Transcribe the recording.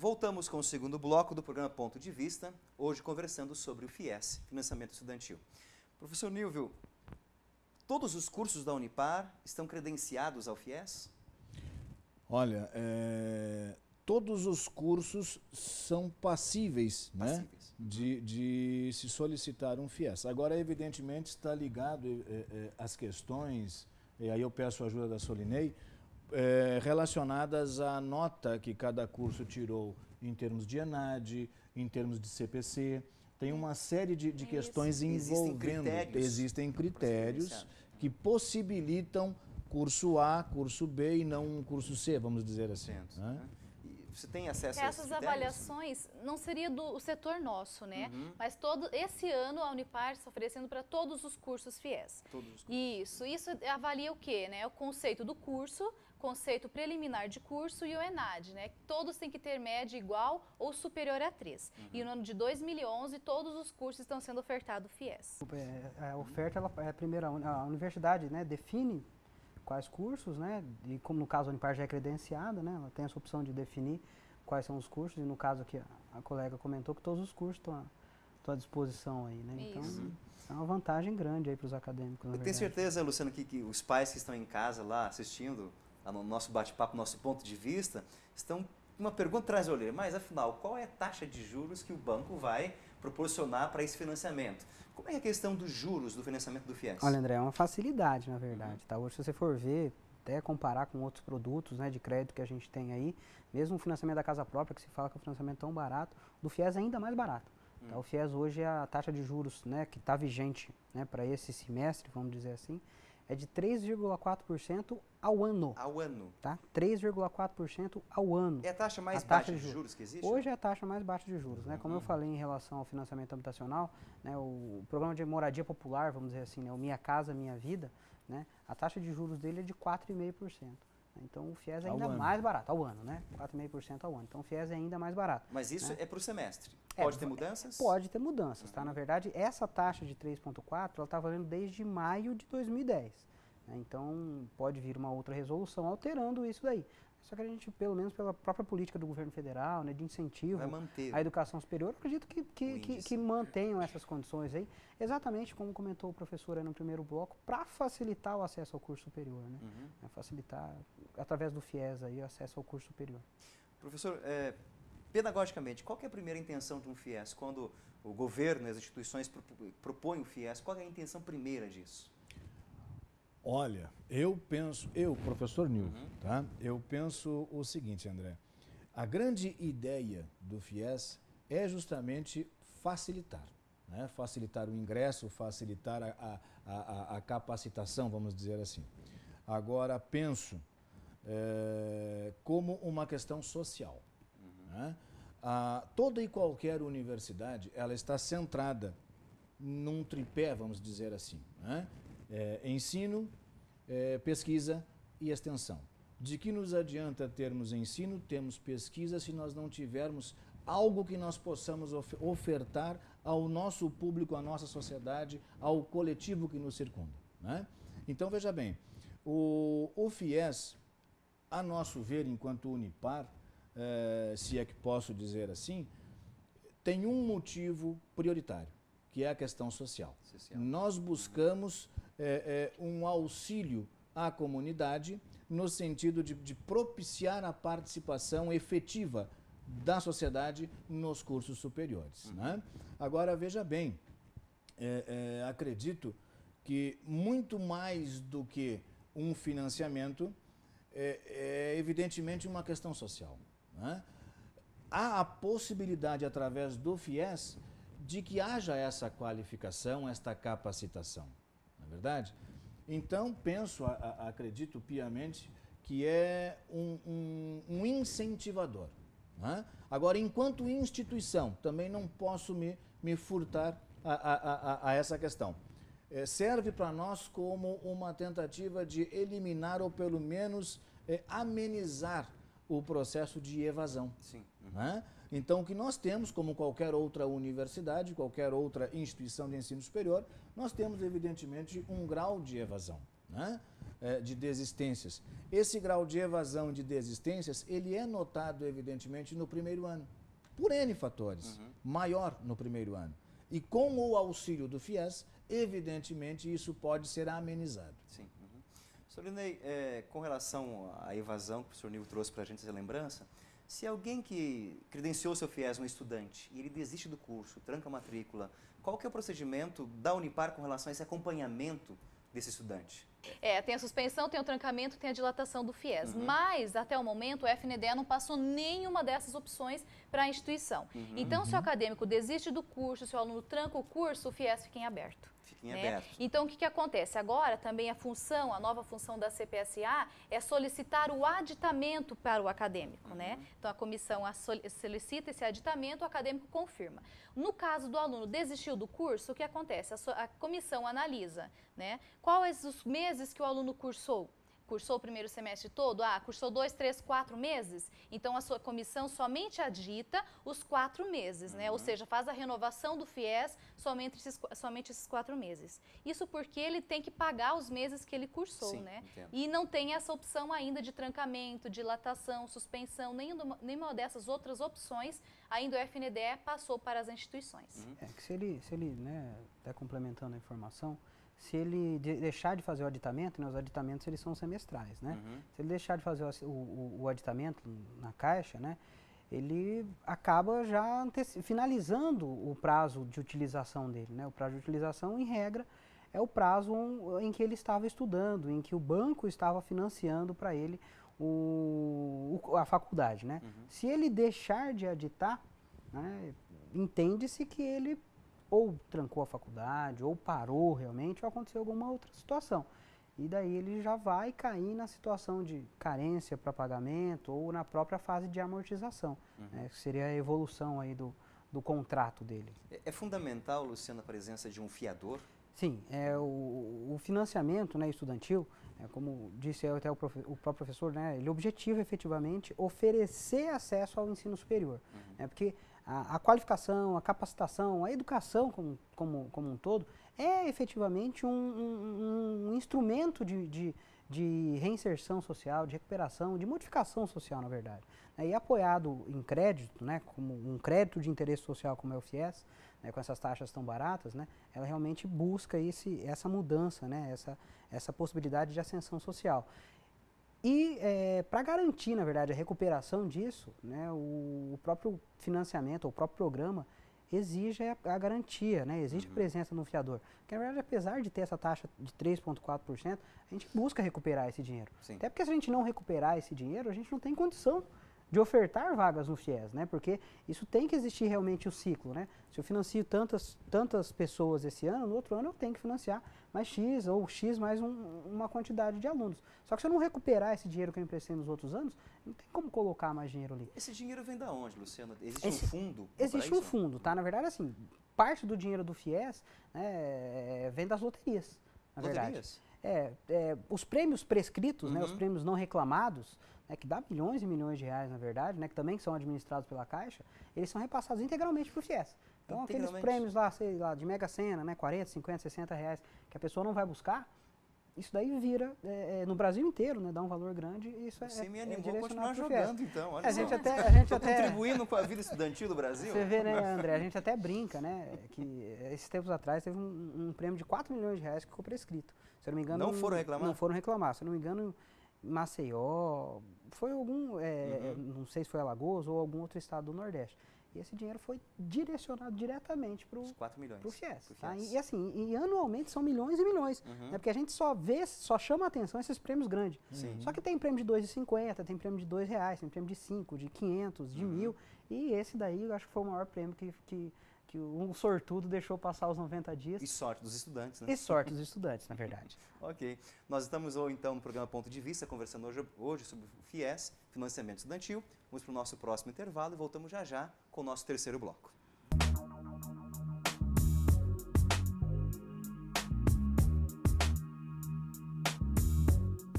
Voltamos com o segundo bloco do programa Ponto de Vista, hoje conversando sobre o FIES, Financiamento Estudantil. Professor Nilvio, todos os cursos da Unipar estão credenciados ao FIES? Olha, todos os cursos são passíveis, né, de se solicitar um FIES. Agora, evidentemente, está ligado às questões, e aí eu peço a ajuda da Solinei, relacionadas à nota que cada curso tirou em termos de ENAD, em termos de CPC. Tem uma série de questões envolvendo. Existem critérios que possibilitam curso A, curso B e não um curso C, vamos dizer assim. Né? Você tem acesso a esses essas avaliações não seria do setor nosso, né? Mas esse ano a Unipar está oferecendo para todos os cursos FIES. Todos os cursos. Isso avalia o quê, né? O conceito do curso, conceito preliminar de curso e o ENAD, né? Todos têm que ter média igual ou superior a 3. E no ano de 2011, todos os cursos estão sendo ofertados FIES. A oferta, primeiro, a universidade, né, define quais cursos, né, e como no caso a Unipar já é credenciada, né, ela tem essa opção de definir quais são os cursos, e no caso aqui a colega comentou que todos os cursos estão à disposição aí, né, então é uma vantagem grande aí para os acadêmicos. Eu tenho certeza, Luciano, que os pais que estão em casa lá assistindo ao nosso bate-papo, nosso ponto de vista, estão uma pergunta atrás da orelha, mas afinal, qual é a taxa de juros que o banco vai proporcionar para esse financiamento? Como é a questão dos juros do financiamento do FIES? Olha, André, é uma facilidade, na verdade. Tá? Hoje, se você for ver, até comparar com outros produtos, né, de crédito que a gente tem aí, mesmo o financiamento da casa própria, que se fala que é um financiamento tão barato, do FIES é ainda mais barato. Tá? O FIES hoje, a taxa de juros, né, que está vigente, né, para esse semestre, vamos dizer assim, é de 3,4% ao ano. Ao ano? Tá? 3,4% ao ano. É a taxa mais baixa de juros que existe? Hoje é a taxa mais baixa de juros. Né? Como eu falei em relação ao financiamento habitacional, né, o programa de moradia popular, vamos dizer assim, né, o Minha Casa Minha Vida, né, a taxa de juros dele é de 4,5%. Então o FIES é ainda mais barato, ao ano, né? 4,5% ao ano. Então o FIES é ainda mais barato. Mas isso, né, é para o semestre? Pode ter mudanças? Pode ter mudanças, tá? Na verdade, essa taxa de 3,4%, ela está valendo desde maio de 2010. Né? Então pode vir uma outra resolução alterando isso daí. Só que a gente, pelo menos pela própria política do governo federal, né, de incentivo à educação superior, acredito que mantenham essas condições aí, exatamente como comentou o professor aí no primeiro bloco, para facilitar o acesso ao curso superior, né? Facilitar, através do FIES, aí, o acesso ao curso superior. Professor, pedagogicamente, qual que é a primeira intenção de um FIES? Quando o governo e as instituições propõem o FIES, qual é a intenção primeira disso? Olha, professor Nilvio, tá? Eu penso o seguinte, André. A grande ideia do FIES é justamente facilitar, né? Facilitar o ingresso, facilitar a capacitação, vamos dizer assim. Agora, penso como uma questão social. Né? Toda e qualquer universidade, ela está centrada num tripé, vamos dizer assim, né? Ensino, pesquisa e extensão. De que nos adianta termos ensino, termos pesquisa, se nós não tivermos algo que nós possamos ofertar ao nosso público, à nossa sociedade, ao coletivo que nos circunda, né? Então, veja bem, o FIES, a nosso ver, enquanto Unipar, se é que posso dizer assim, tem um motivo prioritário, que é a questão social. Nós buscamos um auxílio à comunidade no sentido de propiciar a participação efetiva da sociedade nos cursos superiores. Né? Agora, veja bem, acredito que muito mais do que um financiamento é evidentemente uma questão social. Né? Há a possibilidade, através do FIES, de que haja essa qualificação, esta capacitação, não é verdade? Então, acredito piamente que é um incentivador. Né? Agora, enquanto instituição, também não posso me furtar a essa questão. Serve para nós como uma tentativa de eliminar ou pelo menos amenizar o processo de evasão. Sim. Né? Então, o que nós temos, como qualquer outra universidade, qualquer outra instituição de ensino superior, nós temos, evidentemente, um grau de evasão. Né? de desistências. Esse grau de evasão de desistências, ele é notado, evidentemente, no primeiro ano, por N fatores, maior no primeiro ano. E com o auxílio do FIES, evidentemente, isso pode ser amenizado. Sim. Sr. Linei, com relação à evasão que o Sr. Nil trouxe para a gente essa lembrança, se alguém que credenciou seu FIES, um estudante, e ele desiste do curso, tranca a matrícula, qual que é o procedimento da Unipar com relação a esse acompanhamento desse estudante? Tem a suspensão, tem o trancamento, tem a dilatação do FIES. Mas, até o momento, o FNDE não passou nenhuma dessas opções para a instituição. Então, se o acadêmico desiste do curso, se o aluno tranca o curso, o FIES fica em aberto. Então, o que acontece? Agora, também a nova função da CPSA é solicitar o aditamento para o acadêmico, né? Então, a comissão solicita esse aditamento, o acadêmico confirma. No caso do aluno desistiu do curso, o que acontece? A comissão analisa, né? Quais os meses que o aluno cursou? Cursou o primeiro semestre todo? Cursou 2, 3, 4 meses? Então, a sua comissão somente adita os 4 meses, né? Ou seja, faz a renovação do FIES somente esses 4 meses. Isso porque ele tem que pagar os meses que ele cursou, né? Entendo. E não tem essa opção ainda de trancamento, dilatação, suspensão, nenhuma dessas outras opções ainda o FNDE passou para as instituições. Que se ele, né, até complementando a informação, se ele deixar de fazer o aditamento, né, os aditamentos eles são semestrais, né? Se ele deixar de fazer o aditamento na Caixa, né, ele acaba já finalizando o prazo de utilização dele, né? O prazo de utilização, em regra, é o prazo em que ele estava estudando, em que o banco estava financiando para ele a faculdade, né? Se ele deixar de aditar, né, entende-se que ele ou trancou a faculdade, ou parou realmente, ou aconteceu alguma outra situação. E daí ele já vai cair na situação de carência para pagamento ou na própria fase de amortização, né, que seria a evolução aí do contrato dele. É fundamental, Luciano, a presença de um fiador? Sim, o financiamento, né, estudantil, como disse até o próprio professor, né, ele objetiva efetivamente oferecer acesso ao ensino superior, né, porque a qualificação, a capacitação, a educação como um todo é efetivamente um instrumento de reinserção social, de recuperação, de modificação social, na verdade. E apoiado em crédito, né, como um crédito de interesse social como é o FIES, né, com essas taxas tão baratas, né, ela realmente busca essa mudança, né, essa possibilidade de ascensão social. E para garantir, na verdade, a recuperação disso, né, o próprio financiamento, o próprio programa, exige a garantia, né, exige a presença no fiador. Porque, na verdade, apesar de ter essa taxa de 3,4%, a gente busca recuperar esse dinheiro. Sim. Até porque se a gente não recuperar esse dinheiro, a gente não tem condição de ofertar vagas no FIES, né? Porque isso tem que existir realmente o ciclo, né? Se eu financio tantas pessoas esse ano, no outro ano eu tenho que financiar mais X ou X mais uma quantidade de alunos. Só que se eu não recuperar esse dinheiro que eu emprestei nos outros anos, não tem como colocar mais dinheiro ali. Esse dinheiro vem da onde, Luciano? Existe um fundo? Existe um fundo, tá? Na verdade, assim, parte do dinheiro do FIES, né, vem das loterias, na Loterias? verdade. Os prêmios prescritos, né, os prêmios não reclamados, né, que dá milhões e milhões de reais, na verdade, né, que também são administrados pela Caixa, eles são repassados integralmente para o FIES. Então, aqueles prêmios lá, sei lá, de Mega Sena, né, 40, 50, 60 reais, que a pessoa não vai buscar, isso daí vira, no Brasil inteiro, né, dá um valor grande e isso Você me animou a direcionado continuar pro jogando, FIES. então. Olha A gente só. até Contribuindo com a vida estudantil do Brasil. Você vê, né, André, a gente até brinca, né, que esses tempos atrás teve um prêmio de 4 milhões de reais que ficou prescrito. Se eu não me engano... Não foram reclamar? Não foram reclamar. Se eu não me engano, Maceió, foi algum, não sei se foi Alagoas ou algum outro estado do Nordeste. E esse dinheiro foi direcionado diretamente para Os 4 milhões. o FIES. Pro Tá? FIES. E assim, anualmente são milhões e milhões. Né? Porque a gente só chama a atenção esses prêmios grandes. Só que tem prêmio de R$2,50, tem prêmio de R$2, tem prêmio de 5, de 500, de 1.000. E esse daí eu acho que foi o maior prêmio que um sortudo deixou passar os 90 dias. E sorte dos estudantes, né? E sorte dos estudantes, na verdade. Ok. Nós estamos, então, no programa Ponto de Vista, conversando hoje sobre o FIES, financiamento estudantil. Vamos para o nosso próximo intervalo e voltamos já com o nosso terceiro bloco.